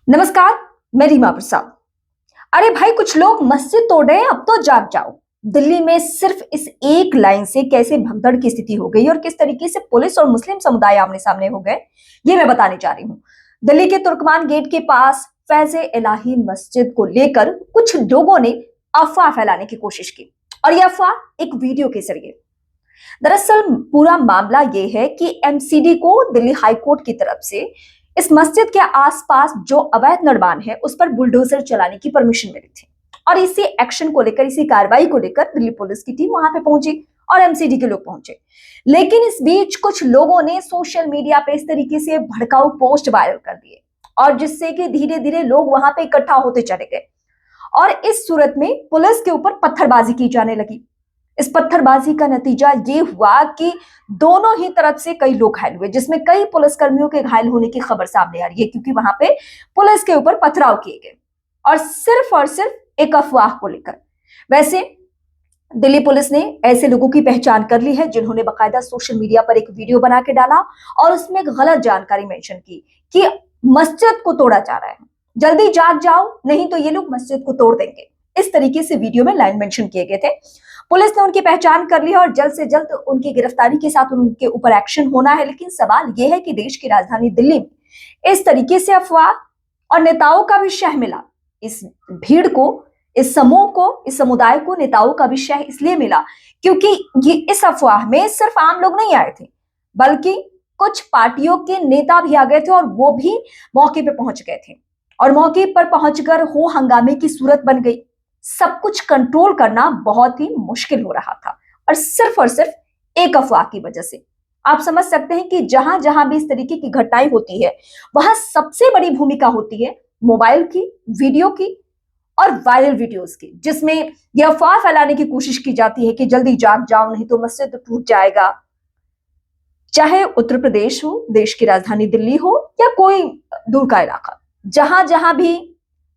नमस्कार। मैं रीमा प्रसाद। अरे भाई, कुछ लोग मस्जिद तोड़ रहे हैं, अब तो जाग जाओ। दिल्ली में सिर्फ इस एक लाइन से कैसे भगदड़ की स्थिति हो गई और किस तरीके से पुलिस और मुस्लिम समुदाय आमने सामने हो गए, ये मैं बताने जा रही हूँ। दिल्ली के तुर्कमान गेट के पास फैज़े इलाही मस्जिद को लेकर कुछ लोगों ने अफवाह फैलाने की कोशिश की, और यह अफवाह एक वीडियो के जरिए। दरअसल पूरा मामला ये है कि एमसीडी को दिल्ली हाईकोर्ट की तरफ से इस मस्जिद के आसपास जो अवैध निर्माण है उस पर बुलडोजर चलाने की परमिशन मिली थी, और इसी एक्शन को लेकर, इसी कार्रवाई को लेकर दिल्ली पुलिस की टीम वहां पे पहुंची और एमसीडी के लोग पहुंचे। लेकिन इस बीच कुछ लोगों ने सोशल मीडिया पे इस तरीके से भड़काऊ पोस्ट वायरल कर दिए, और जिससे कि धीरे धीरे लोग वहां पे इकट्ठा होते चले गए, और इस सूरत में पुलिस के ऊपर पत्थरबाजी की जाने लगी। इस पत्थरबाजी का नतीजा ये हुआ कि दोनों ही तरफ से कई लोग घायल हुए, जिसमें कई पुलिसकर्मियों के घायल होने की खबर सामने आ रही है, क्योंकि वहां पे पुलिस के ऊपर पथराव किए गए, और सिर्फ एक अफवाह को लेकर। वैसे दिल्ली पुलिस ने ऐसे लोगों की पहचान कर ली है जिन्होंने बकायदा सोशल मीडिया पर एक वीडियो बना के डाला और उसमें गलत जानकारी मेंशन की कि मस्जिद को तोड़ा जा रहा है, जल्दी जाग जाओ नहीं तो ये लोग मस्जिद को तोड़ देंगे। इस तरीके से वीडियो में लाइन मेंशन किए गए थे। पुलिस ने उनकी पहचान कर ली है और जल्द से जल्द उनकी गिरफ्तारी के साथ उनके ऊपर एक्शन होना है। लेकिन सवाल यह है कि देश की राजधानी दिल्ली में इस तरीके से अफवाह और नेताओं का भी शह मिला, इस भीड़ को, इस समूह को, इस समुदाय को नेताओं का भी शह इसलिए मिला क्योंकि ये इस अफवाह में सिर्फ आम लोग नहीं आए थे, बल्कि कुछ पार्टियों के नेता भी आ गए थे, और वो भी मौके पे पहुंच गए थे, और मौके पर पहुंचकर हो हंगामे की सूरत बन गई। सब कुछ कंट्रोल करना बहुत ही मुश्किल हो रहा था, और सिर्फ एक अफवाह की वजह से। आप समझ सकते हैं कि जहां जहां भी इस तरीके की घटनाएं होती है, वहां सबसे बड़ी भूमिका होती है मोबाइल की, वीडियो की और वायरल वीडियोस की, जिसमें यह अफवाह फैलाने की कोशिश की जाती है कि जल्दी जाग जाओ नहीं तो मस्जिद टूट जाएगा। चाहे उत्तर प्रदेश हो, देश की राजधानी दिल्ली हो, या कोई दूर का इलाका, जहां जहां भी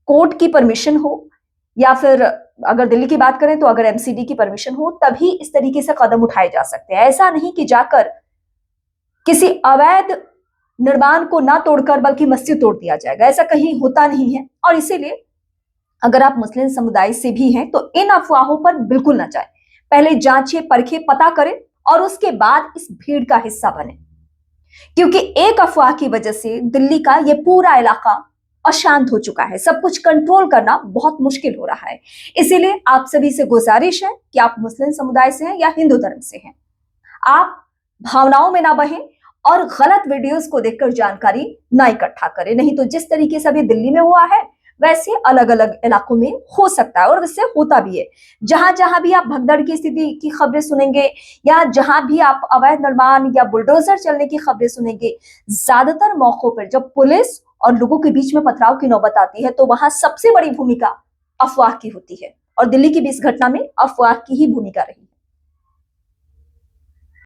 कोर्ट की परमिशन हो, या फिर अगर दिल्ली की बात करें तो अगर एमसीडी की परमिशन हो, तभी इस तरीके से कदम उठाए जा सकते हैं। ऐसा नहीं कि जाकर किसी अवैध निर्माण को ना तोड़कर बल्कि मस्जिद तोड़ दिया जाएगा, ऐसा कहीं होता नहीं है। और इसीलिए अगर आप मुस्लिम समुदाय से भी हैं तो इन अफवाहों पर बिल्कुल ना जाए, पहले जांचिए, परखिए, पता करें और उसके बाद इस भीड़ का हिस्सा बने, क्योंकि एक अफवाह की वजह से दिल्ली का यह पूरा इलाका अशांत हो चुका है। सब कुछ कंट्रोल करना बहुत मुश्किल हो रहा है। इसीलिए आप सभी से गुजारिश है कि आप मुस्लिम समुदाय से हैं या हिंदू धर्म से हैं, आप भावनाओं में ना बहें और गलत वीडियोस को देखकर जानकारी ना इकट्ठा करें, नहीं तो जिस तरीके से अभी दिल्ली में हुआ है वैसे अलग अलग इलाकों में हो सकता है, और वैसे होता भी है। जहां जहां भी आप भगदड़ की स्थिति की खबरें सुनेंगे, या जहां भी आप अवैध निर्माण या बुलडोजर चलने की खबरें सुनेंगे, ज्यादातर मौकों पर जब पुलिस और लोगों के बीच में पथराव की नौबत आती है तो वहां सबसे बड़ी भूमिका अफवाह की होती है, और दिल्ली की भी इस घटना में अफवाह की ही भूमिका रही।